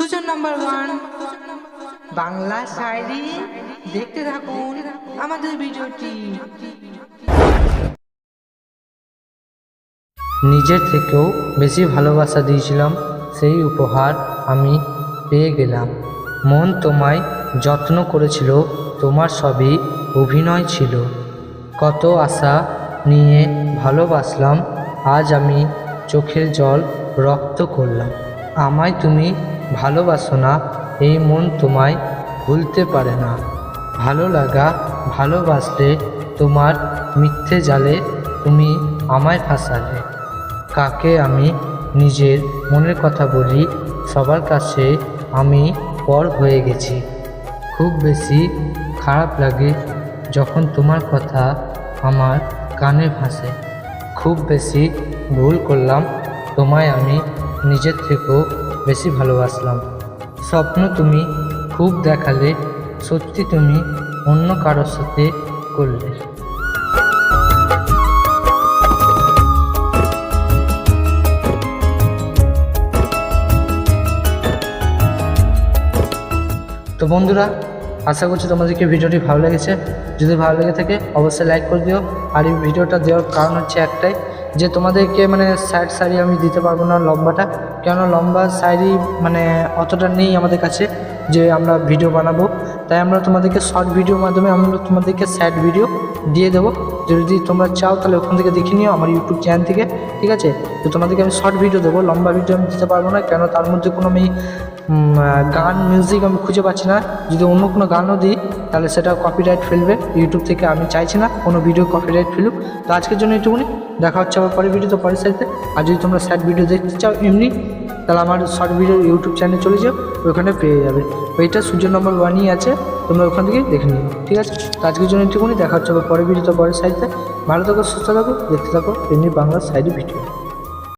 Sujan number 1 Bangla শায়রি দেখতে থাকুন আমাদের ভিডিওটি। নিজের থেকেও বেশি ভালোবাসা দিয়েছিলাম, সেই উপহার আমি পেয়ে গেলাম। মন তোমায় যত্ন করেছিল, তোমার সবই অভিনয় ছিল। কত আশা নিয়ে ভালোবাসলাম, আজ আমি চোখের জল রক্ত করলাম। আমায় তুমি ভালোবাসো না, এই মন তোমায় ভুলতে পারে না। ভালো লাগা ভালোবাসলে তোমার মিথ্যে জালে তুমি আমায় ফাঁসালে। কাকে আমি নিজের মনের কথা বলি, সবার কাছে আমি পর হয়ে গেছি। খুব বেশি খারাপ লাগে যখন তোমার কথা আমার কানে ভাসে। খুব বেশি ভুল করলাম, তোমায় আমি নিজের থেকেও বেশি ভালোবাসলাম। স্বপ্ন তুমি খুব দেখালে, সত্যি তুমি অন্য কারোর সাথে করলে। তো বন্ধুরা, আশা করছি তোমাদেরকে ভিডিওটি ভালো লেগেছে। যদি ভালো লেগে থাকে অবশ্যই লাইক করে দিও। আর এই ভিডিওটা দেওয়ার কারণ হচ্ছে একটাই, যে তোমাদেরকে স্যাড শাড়ি আমি দিতে পারবো না লম্বাটা, কেন লম্বা শাড়ি অতটা নেই আমাদের কাছে যে আমরা ভিডিও বানাবো। তাই আমরা তোমাদেরকে শর্ট ভিডিওর মাধ্যমে আমরা তোমাদেরকে স্যাড ভিডিও দিয়ে দেবো। যদি তোমরা চাও তাহলে ওখান থেকে দেখে নিও আমার ইউটিউব চ্যানেল থেকে, ঠিক আছে? তো তোমাদেরকে আমি শর্ট ভিডিও দেবো, লম্বা ভিডিও আমি দিতে পারবো না, কেন তার মধ্যে কোনো আমি গান মিউজিক আমি খুঁজে পাচ্ছি না। যদি অন্য কোনো গানও দিই তাহলে সেটা কপিরাইট ফেলবে ইউটিউব থেকে, আমি চাইছি না কোনো ভিডিও কপিরাইট ফেলুক। তো আজকের জন্য এইটুকুনি, দেখা হচ্ছে আবার পরের ভিডিও, তো পরের সাইডে। আর যদি তোমরা শর্ট ভিডিও দেখতে চাও এমনি, তাহলে আমার শর্ট ভিডিও ইউটিউব চ্যানেলে চলে যাও, ওইখানে পেয়ে যাবে। ওইটা সূর্য নম্বর 1ই আছে, তোমরা ওখান থেকে দেখে নিও, ঠিক আছে? তো আজকের জন্য এইটুকুনি, দেখা হচ্ছে আবার পরের ভিডিও, তো পরের সাইডে। ভালো থাকো, সুস্থ থাকো, দেখতে থাকো এমনি বাংলা সাইডে ভিডিও।